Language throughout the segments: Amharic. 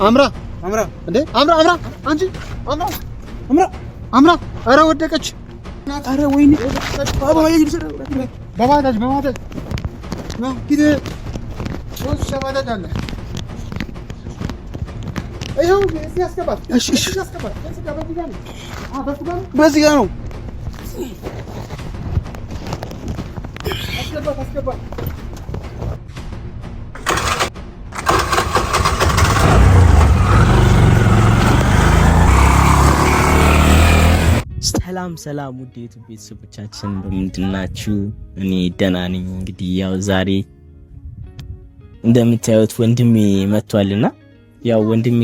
አምራ እንዴ አምራ አንቺ አምራ ኧረ ወደቀች። ኧረ ወይኔ በባጃጅ ነው ሂድ። ሶስት ባጃጅ አለ። ይኸው እዚህ አስገባት። እሺ አስገባት። በዚህ ጋር ነው። አስገባት። ሰላም ውድ የዩቲዩብ ቤተሰቦቻችን እንደምንድናችሁ? እኔ ደህና ነኝ። እንግዲህ ያው ዛሬ እንደምታዩት ወንድሜ መጥቷልና ያው ወንድሜ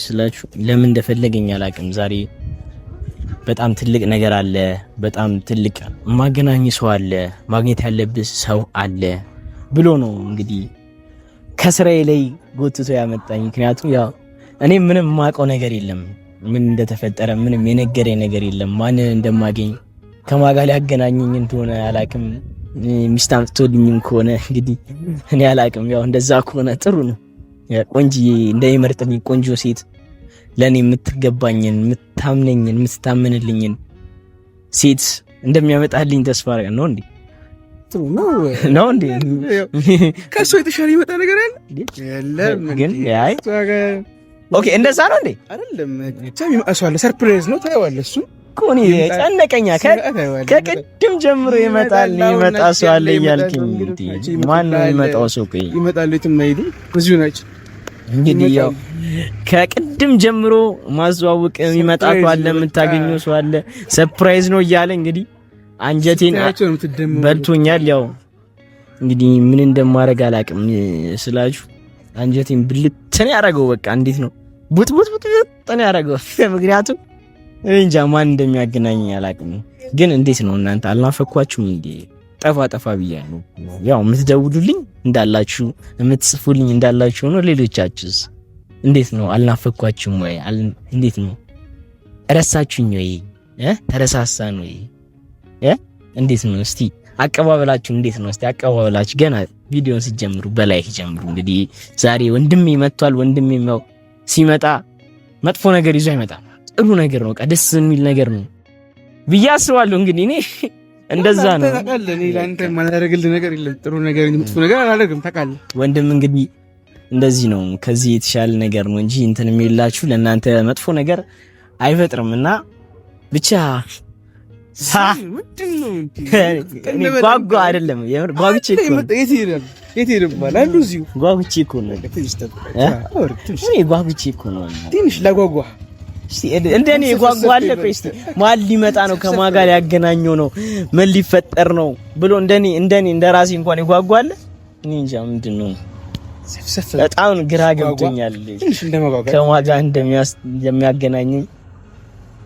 ስላችሁ ለምን እንደፈለገኝ አላውቅም። ዛሬ በጣም ትልቅ ነገር አለ። በጣም ትልቅ ማገናኝ ሰው አለ፣ ማግኘት ያለብህ ሰው አለ ብሎ ነው እንግዲህ ከስራዬ ላይ ጎትቶ ያመጣኝ። ምክንያቱም ያው እኔ ምንም የማውቀው ነገር የለም፣ ምን እንደተፈጠረ ምንም የነገረኝ ነገር የለም። ማንን እንደማገኝ ከማን ጋር ሊያገናኘኝ እንደሆነ አላውቅም። ሚስት አምጥቶልኝም ከሆነ እንግዲህ እኔ አላውቅም። ያው እንደዛ ከሆነ ጥሩ ነው። ቆንጆዬ እንደሚመርጥልኝ ቆንጆ ሴት ለኔ የምትገባኝን፣ የምታምነኝን፣ የምትታመንልኝን ሴት እንደሚያመጣልኝ ተስፋ አደርጋለሁ። ነው እንዴ? ጥሩ ነው እንዴ? ከሱ የተሻለ ይመጣ ነገር አለ የለም ግን አይ ኦኬ እንደዛ ነው እንዴ? አይደለም የሚመጣው ሰርፕራይዝ ነው። ታየዋለህ። እሱ ኮኒ ጨነቀኛ ከቅድም ጀምሮ ይመጣል ሰው አለ እያልከኝ ማን ነው የሚመጣው ሰው? ቆይ ይመጣል። የትም አይሄዱ ብዙ ናቸው። እንግዲህ ያው ከቅድም ጀምሮ ማስተዋወቅ የሚመጣ ሰው አለ፣ የምታገኘው ሰው አለ፣ ሰርፕራይዝ ነው እያለ እንግዲህ አንጀቴን በልቶኛል። ያው እንግዲህ ምን እንደማደርግ አላውቅም ስላችሁ አንጀቴን ብልጥን ያደረገው በቃ እንዴት ነው ቡጥ ጥን ያደረገው። ምክንያቱም እንጃ ማን እንደሚያገናኝ አላውቅም። ግን እንዴት ነው እናንተ አልናፈኳችሁም እንዴ? ጠፋ ብያለሁ። ያው የምትደውሉልኝ እንዳላችሁ የምትጽፉልኝ እንዳላችሁ ነው። ሌሎቻችሁስ እንዴት ነው? አልናፈኳችሁም ወይ? እንዴት ነው? ረሳችሁኝ ወይ? ተረሳሳን ወይ? እንዴት ነው? እስቲ አቀባበላችሁ እንዴት ነው? እስቲ አቀባበላችሁ ገና ቪዲዮን ሲጀምሩ በላይክ ጀምሩ። እንግዲህ ዛሬ ወንድሜ መጥቷል። ወንድሜ ነው ሲመጣ መጥፎ ነገር ይዞ አይመጣም። ጥሩ ነገር ነው፣ ደስ የሚል ነገር ነው ብዬ አስባለሁ። እንግዲህ እኔ እንደዛ ነው። ታውቃለህ፣ እኔ ላንተ የማላደርግልህ ነገር የለም። ጥሩ ነገር እንጂ መጥፎ ነገር አላደርግም። ታውቃለህ ወንድም፣ እንግዲህ እንደዚህ ነው። ከዚህ የተሻለ ነገር ነው እንጂ እንትን የሚላችሁ ለእናንተ መጥፎ ነገር አይፈጥርም። እና ብቻ ምንድነው እኔ ጓጓ አይደለም የምር ጓጉቼ እኮ የት ሄደ ማለት እዚሁ ጓጉቼ እኮ ነው። እኔ ጓጉቼ እኮ ነው። ትንሽ ለጓጓ እንደኔ ጓጓለ። ቆይስ ማን ሊመጣ ነው? ከማን ጋር ያገናኘው ነው? ምን ሊፈጠር ነው ብሎ እንደኔ እንደራሴ እንኳን ይጓጓለ። እኔ እንጃ ምንድነው በጣም ግራ ገብቶኛል። ከማን ጋር እንደሚያገናኘኝ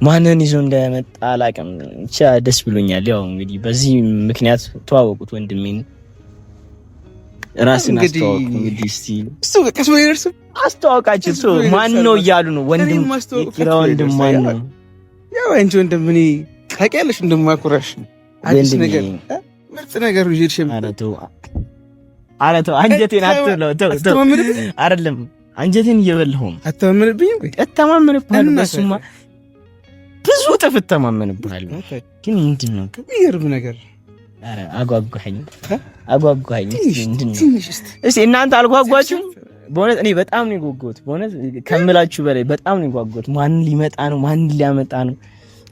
ማንን ይዞ እንደመጣ አላውቅም። ብቻ ደስ ብሎኛል። ያው እንግዲህ በዚህ ምክንያት ተዋወቁት ወንድሜን። ራስን አስተዋወቅ እንግዲህ እስቲ እሱ ከሰው ይደርስ አስተዋወቃችሁ። እሱ ማን ነው እያሉ ነው። ወንድም ይቅራ ወንድም ማን ነው? ያው አንቺ ወንድም እኔ ታውቂያለሽ እንደማኩራሽ አዲስ ነገር ምርጥ ነገር ይዤልሽ። ኧረ ተው አንጀቴን አትብለው። ተው አይደለም አንጀቴን እየበላሁ ነው። አትተማመንብኝም? እተማመንብሃለሁ። በሱማ ብዙ ጥፍ እተማመንብሃለሁ። ግን ምንድነው የሚገርም ነገር? ኧረ አጓጓኝ። ምንድነው? እስቲ እናንተ አልጓጓችሁም? በእውነት እኔ በጣም ነው የጓጓሁት። በእውነት ከምላችሁ በላይ በጣም ነው የጓጓሁት። ማን ሊመጣ ነው? ማን ሊያመጣ ነው?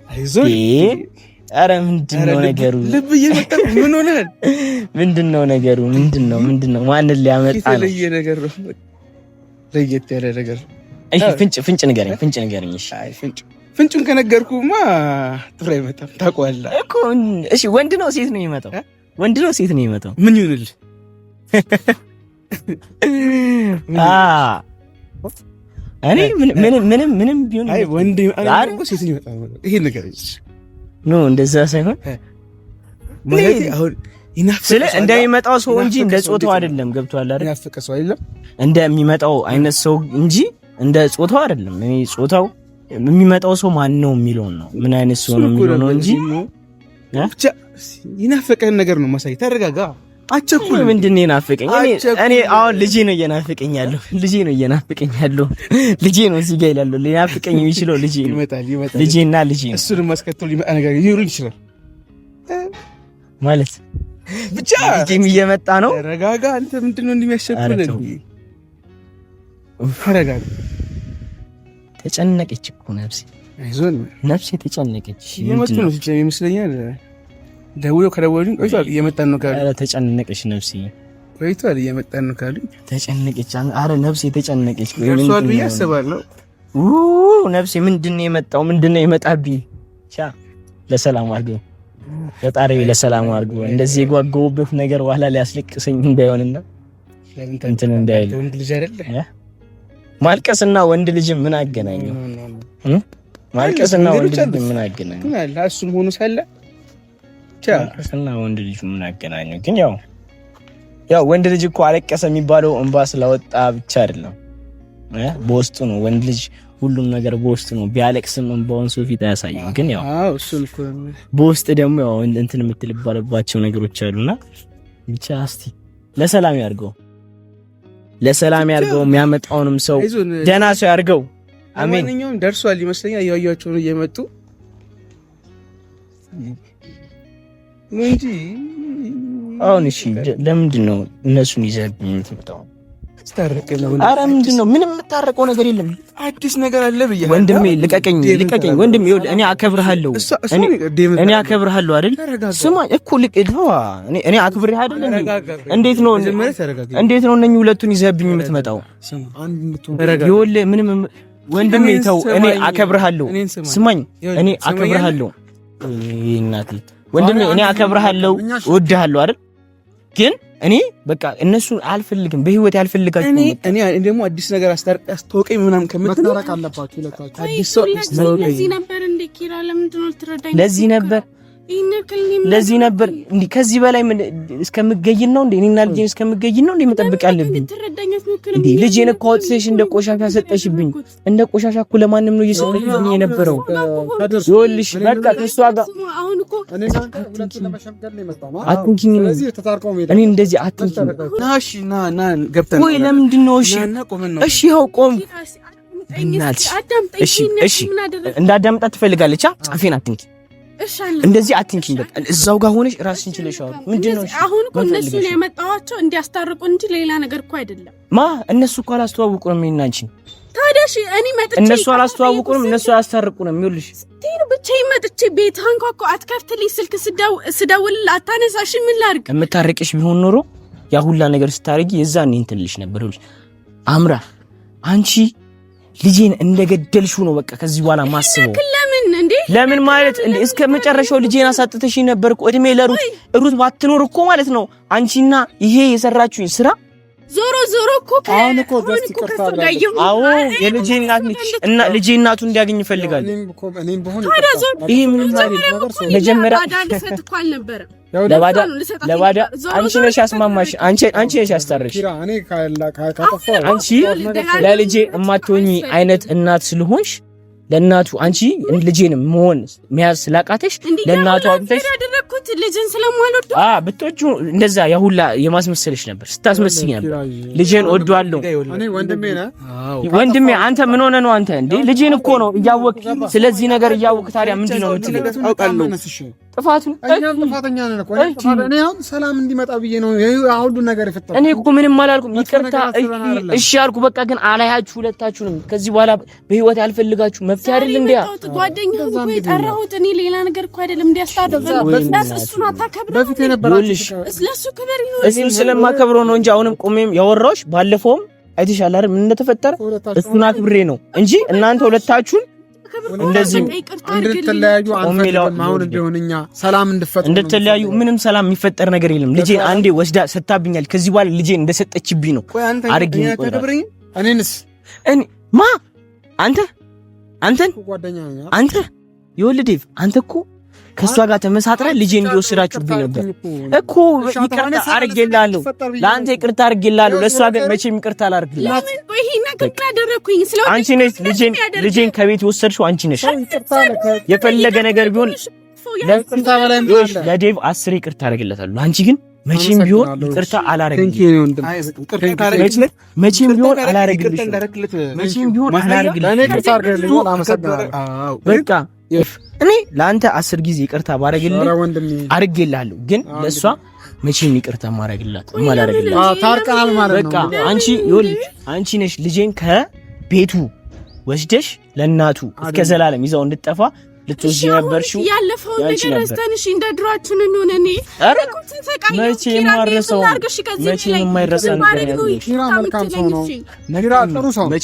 አይዞህ። ኧረ ምንድነው ነገሩ? ልብ እየመጣ ምን ሆነሃል? ምንድነው ነገሩ? ምንድነው? ማንን ሊያመጣ ነው? የተለየ ነገር ነው። ለየት ያለ ነገር። እሺ ፍንጭ ንገረኝ። እሺ አይ ፍንጩን ከነገርኩማ ጥሩ አይመጣም። ታውቀዋለህ እኮ። እሺ ወንድ ነው ሴት ነው የሚመጣው? ወንድ ነው ሴት ነው የሚመጣው? ምን ይሁንልህ? እኔ ምንም ቢሆን አይ ወንድ አይደለም ሴት ነው የሚመጣው። ይሄ ነገር ኖ እንደዛ ሳይሆን ማለት አሁን ስለ እንደሚመጣው ሰው እንጂ እንደ ጾታው አይደለም። ገብቶሃል አይደል? ያፈቀ ሰው አይደለም እንደሚመጣው አይነት ሰው እንጂ እንደ ጾታው አይደለም። እኔ ጾታው የሚመጣው ሰው ማን ነው የሚለውን ነው። ምን አይነት ሰው ነው የሚለው ነው እንጂ ብቻ ይናፈቀህን ነገር ነው ማሳይ። ተረጋጋ። አቸኩል ምንድን ነው የናፈቀኝ? እኔ አሁን ልጄ ነው እየናፈቀኝ ያለው። ልጄ ነው እዚህ ጋር ይላል። ሊናፍቀኝ የሚችለው ልጄ ነው። ልጄና ልጄ ነው። እሱን ማስከተል ሊመጣ ነገር ይሩል ይችላል ማለት ብቻ ልጄም እየመጣ ነው። ተረጋጋ አንተ። ምንድነው እንደሚያሸኩል እንዴ? ተረጋጋ። ተጨነቀች እኮ ነፍሴ። አይዞን ነፍሴ ተጨነቀች። የመጡ ነው ሲጨም ይመስለኛል። ከደወሉኝ ቆይቷል። እየመጣን ነው ካሉ ተጨነቀች ነፍሴ። ቆይቷል። እየመጣን ነው ካሉ ተጨነቀች። አረ ነፍሴ ተጨነቀች። ደርሷል ብዬ አስባለሁ። ነፍሴ ምንድነው የመጣው? ምንድነው የመጣብኝ? ለሰላም አድርገው ፈጣሪ ለሰላም አድርገው። እንደዚህ የጓጓውበት ነገር በኋላ ሊያስለቅሰኝ እንዳይሆንና እንትን እንዳይል። ወንድ ልጅ አይደለ? ማልቀስና ወንድ ልጅ ምን አገናኘው? ማልቀስና ወንድ ልጅ ምን አገናኘው? እሱም ሆኖ ሳለ ማልቀስና ወንድ ልጅ ምን አገናኘው? ግን ያው ወንድ ልጅ እኮ አለቀሰ የሚባለው እንባ ስለወጣ ብቻ አይደለም፣ በውስጡ ነው። ወንድ ልጅ ሁሉም ነገር በውስጡ ነው። ቢያለቅስም እንባውን ሰው ፊት አያሳይም። ግን ያው እሱን እኮ በውስጥ ደግሞ ያው እንትን የምትልባለባቸው ነገሮች አሉና ብቻ እስቲ ለሰላም ያርገው፣ ለሰላም ያርገው። የሚያመጣውንም ሰው ደህና ሰው ያርገው። አሜን። ማንኛውም ደርሷል ይመስለኛል። ያያያቸው ነው እየመጡ እንጂ አሁን እሺ፣ ለምንድን ነው እነሱን ይዘብኝ የምትመጣው? ስታረቀና አረ ምንድን ነው? ምንም የምታረቀው ነገር የለም። አዲስ ነገር አለ ብዬ ወንድሜ፣ ልቀቀኝ ወንድሜ። እኔ አከብርሃለሁ፣ እኔ አከብርሃለሁ አይደል? ስማኝ እኮ እኔ አክብሬህ አይደል? እንዴት ነው እነኚህ ሁለቱን ይዘብኝ የምትመጣው? ይኸውልህ ምንም ወንድሜ ተው፣ እኔ አከብርሃለሁ። ስማኝ፣ እኔ አከብርሃለሁ። እናቴ ወንድሜ፣ እኔ አከብርሃለሁ፣ እወድሃለሁ አይደል? ግን እኔ በቃ እነሱን አልፈልግም፣ በህይወት ያልፈልጋችሁ። እኔ ደግሞ አዲስ ነገር አስተዋውቀኝ ምናምን ከምትነረቅ አለባችሁ ለታችሁ አዲስ ሰው ለዚህ ነበር እንደ ኪራ ለምንድን ነው ልትረዳኝ? ለዚህ ነበር እንዴ? ከዚህ በላይ ምን እስከምገይን ነው እንዴ? እኔና ልጄን እስከምገይን ነው እንዴ መጠበቅ ያለብኝ? እንዴ ልጄን እኮ አውጥተሽ እንደ ቆሻሻ ሰጠሽብኝ። እንደ ቆሻሻ እኮ ለማንም ነው እየሰጠሽብኝ የነበረው። ይኸውልሽ በቃ ከሷ ጋር አሁን እኮ አትንኪኝ። እኔ እንደዚህ አትንኪኝ። ናሽ ና ገብተን ወይ ለምንድን ነው? እሺ ይኸው ቆም። እናትሽ እሺ እንዳዳምጣት ትፈልጋለች። ጻፌን አትንኪ፣ እንደዚህ አትንኪኝ። በቃ እዛው ጋር ሆነሽ ራስሽን ችለሽው። ምንድነው አሁን እኮ እነሱ ነው ያመጣዋቸው እንዲያስታርቁ እንጂ ሌላ ነገር እኮ አይደለም። እነሱ እኮ አላስተዋውቁንም እኔና አንቺ። ታዲያ እሺ እኔ መጥቼ እነሱ አላስተዋውቁንም፣ እነሱ አያስታርቁንም። ይኸውልሽ ብቻዬን መጥቼ ቤትህን እንኳን አትከፍትልኝ፣ ስልክ ስደውል አታነሳሽ። ምን ላድርግ? የምታረቅሽ ቢሆን ኖሮ ያ ሁላ ነገር ስታረጊ የዛኔ እንትን ልሽ ነበር። ይኸውልሽ አምራ፣ አንቺ ልጄን እንደገደልሽው ነው በቃ ከዚህ በኋላ ማስበው። ለምን ማለት እንዴ? እስከ መጨረሻው ልጄን አሳጥተሽ ነበር እኮ። እድሜ ለሩት ባትኖር እኮ ማለት ነው አንቺና ይሄ የሰራችሁኝ ስራ ዞሮ እኮ አሁን እኮ ደስ ይቀርታል። አዎ የልጄ እናት ነች እና ልጄ እናቱ እንዲያገኝ ይፈልጋል። ይሄ ምን ማለት ነው? መጀመሪያ ለባዳ አንቺ ነሽ ያስማማሽ፣ አንቺ ነሽ ያስታረሽ። አንቺ ለልጄ እማትሆኚ አይነት እናት ስለሆንሽ ለእናቱ አንቺ ልጄን መሆን መያዝ ስላቃተሽ ለእናቱ አብተሽ ያደረኩት ልጅን ስለማልወድ ብትወጁ እንደዛ ያሁላ የማስመሰልሽ ነበር፣ ስታስመስኝ ነበር። ልጄን ወዷለሁ። ወንድሜ አንተ ምን ሆነ ነው አንተ እንዴ? ልጄን እኮ ነው እያወቅ፣ ስለዚህ ነገር እያወቅ ታዲያ ምንድነው የምትለው? አውቃለሁ ጥፋቱን ጥፋተኛ ነን እኮ እኔ አሁን ሰላም እንዲመጣ ብዬ ነው ሁሉ ነገር የፈጠረው። እኔ እኮ ምንም አላልኩም፣ ይቅርታ እሺ አልኩ። በቃ ግን አላያችሁ ሁለታችሁንም ከዚህ በኋላ በህይወት ያልፈልጋችሁ መፍትሄ አይደል እንዴ? ጓደኛው እኮ የጠራሁት እኔ ሌላ ነገር እኮ አይደለም። እንዲያስታደው እሱን አታከብረው። በፊት የነበራችሁ ስለሱ ክብር ነው። እዚህም ስለማከብረው ነው እንጂ አሁንም ቆሜም ያወራሁሽ። ባለፈውም አይተሻል አይደል ምን እንደተፈጠረ? እሱን አክብሬ ነው እንጂ እናንተ ሁለታችሁን እንደዚህ እንድትለያዩ አንፈልግም። አሁን ቢሆንኛ ሰላም እንድትለያዩ ምንም ሰላም የሚፈጠር ነገር የለም። ልጄን አንዴ ወስዳ ሰጣብኛል። ከዚህ በኋላ ልጄን እንደሰጠችብኝ ነው አርግኝ። እኔንስ አንተን አንተ ይወልዴቭ አንተ እኮ ከሷ ጋር ተመሳጥራ ልጄን እንዲወስዳችሁብኝ ነበር እኮ። ይቅርታ አርጌላለሁ፣ ለአንተ ይቅርታ አርጌላለሁ። ለሷ ግን መቼም ይቅርታ አላርግላት። አንቺ ነሽ ልጄን ከቤት ወሰድሽው፣ አንቺ ነሽ። የፈለገ ነገር ቢሆን ለዴቭ 10 ይቅርታ አርግለታለሁ። አንቺ ግን መቼም ቢሆን ይቅርታ አላረግልሽም። መቼም ቢሆን አላረግልሽም። በቃ እኔ ለአንተ 10 ጊዜ ይቅርታ ባረግልህ አርግልሃለሁ፣ ግን ለሷ መቼም ይቅርታ ማረግላት ታርቀናል ማለት ነው። በቃ አንቺ ነሽ ልጄን ከቤቱ ወስደሽ ለእናቱ እስከ ዘላለም ይዛው እንድትጠፋ ልትወስጂ ነበርሽው። ያለፈው ነገር አስተንሽ እንደ ድሯችን እንሆነ እኔ መቼም ማረሰው መቼም የማይረሳ ነገር ነው። ኪራ መልካም ሰው ነው። ኪራ ጥሩ ሰው ነው።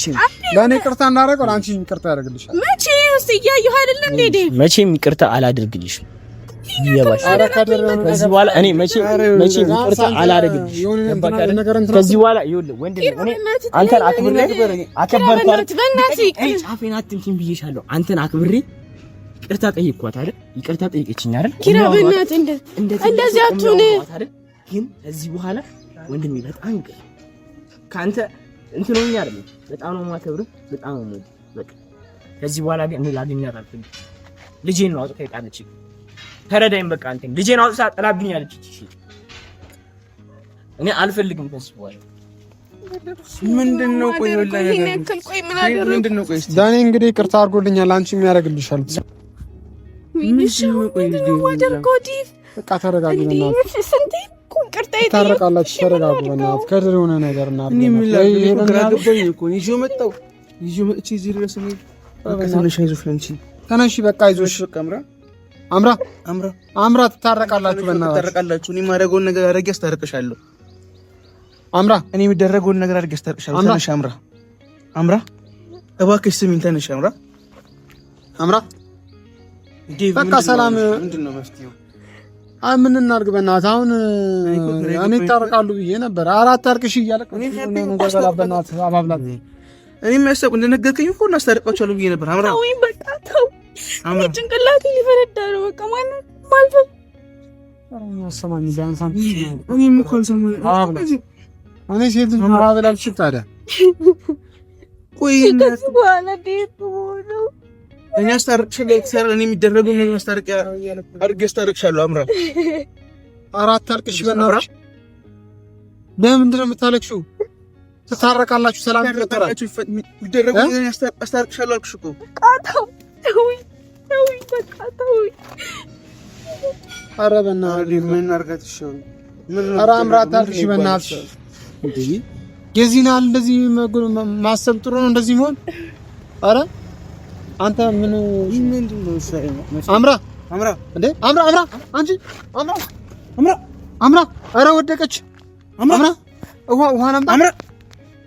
ለእኔ ይቅርታ እናደርገው አንቺ ይቅርታ ያደርግልሻል። መቼ እስቲ እያየሁ አይደል እንዴ? መቼም ይቅርታ አላደርግልሽም። ይባሽ ከዚህ በኋላ እኔ መቼም ይቅርታ አላደርግልሽም። ከዚህ በኋላ ይኸውልህ ወንድ እኔ አንተን አክብሬ አከበርኳት። ጫፌን አትንኪኝ ብዬሻለሁ። አንተን አክብሬ ይቅርታ ጠይቅኳት አይደል? ይቅርታ ጠይቀችኝ አይደል? ኪራ በእናትህ እንደዚህ አትሁን። ግን ከዚህ በኋላ ወንድሜ በጣም ይቅር ካንተ እንትኖኛ አይደል? በጣም ነው የማከብርህ፣ በጣም ነው በቃ ከዚህ በኋላ ግን እኔ ላገኛት አልፈልግም። ልጄን ነው አውጥታ የጣለች። ተረዳኝ በቃ አንተን ልጄን አውጥታ ጥላብኝ አለች። እኔ አልፈልግም ከዚህ በኋላ ምንድነው? ቆይ ምንድነው? ቆይ ዳኒ እንግዲህ ይቅርታ አድርጎልኛል። አንቺም ያደርግልሻል። በቃ ተረጋጊ በእናትህ። ታረቃላችሁ። ተረጋጉ በእናትህ። ከድር የሆነ ነገር እና ተነሺ በቃ አይዞሽ። አምራ ትታረቃላችሁ። በእናትህ እኔ የማደርገውን ነገር አድርጌ አስታርቅሻለሁ። እኔ የሚደረገውን ነገር አድርጌ አስታርቅሻለሁ። ተነሺ አምራ እባክሽ ስሚኝ። ተነሺ አምራ በቃ ሰላም። ምንድነው መፍትሄው? ምን እናድርግ በእናትህ? አሁን እኔ ታረቃሉ ብዬ ነበር። አራት ታርቅሽ እያለቀ ነው በእናትህ አባብላት። እኔ የሚያሰብ እንደነገርከኝ እኮ እናስታርቃቸዋለሁ ብዬ ነበር። ወይ በቃ ተው። ጭንቅላቴ ሊፈነዳ ነው። በቃ ማለት ማልፈል ሰማኝ ቢያንስ እኔም እኮ አልሰማኝ። እኔ ሴት ልጅ ማባበል አልችል ታዲያ። ቆይ ከዚህ በኋላ ዴት ነው እኔ አስታርቅሻለሁ። እኔ የሚደረገው ነገር አድርጌ አስታርቅሻለሁ። አራት ታርቅሽ በእናትሽ። ለምንድን ነው የምታለቅሽው? ትታረቃላችሁ፣ ሰላም ይፈጠራል። የሚደረገው ነገር አስታርቅሻለሁ አልኩሽ እኮ። ኧረ በእናትሽ ምን እናድርጋት? ኧረ አምራት ታርቅሽ በእናትሽ። የዚህን ያህል እንደዚህ ማሰብ ጥሩ ነው? እንደዚህ መሆን? ኧረ አንተ ምን ምንድነው? አምራ እንዴ አምራ አንቺ አምራ ኧረ ወደቀች። አምራ ውሃ ነምጣ።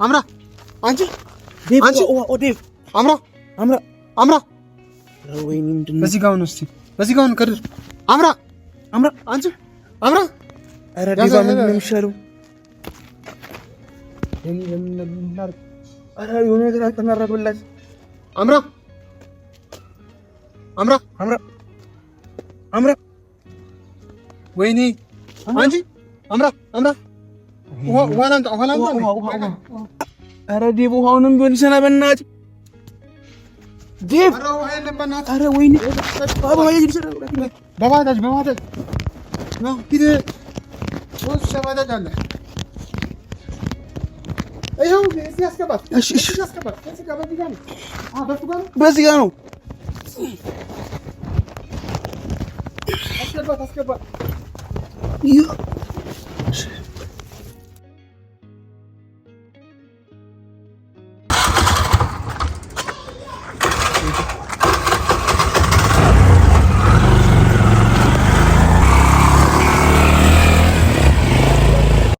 አምራ አንቺ ኦዴቭ አምራ ወይኔ ምንድነው? በዚህ ጋር ነው። እስቲ በዚህ ጋር ነው ከድር። አምራ አንቺ አምራ ኧረ ዲባ ምንድነው የሚሻለው? ኧረ የሆነ ነገር አቀናረብላት። አምራ ወይኔ አንቺ አምራ ውሃ ላምጣ። ኧረ ዴቭ ውሃውንም ቢሆን ይሰና በእናትህ ዴቭ። ኧረ ወይኔ በባጃጅ ነው ሂድ። ሶስት ባጃጅ አለ። ይኸው እዚህ አስገባት። እሺ በዚህ ጋር ነው። አስገባት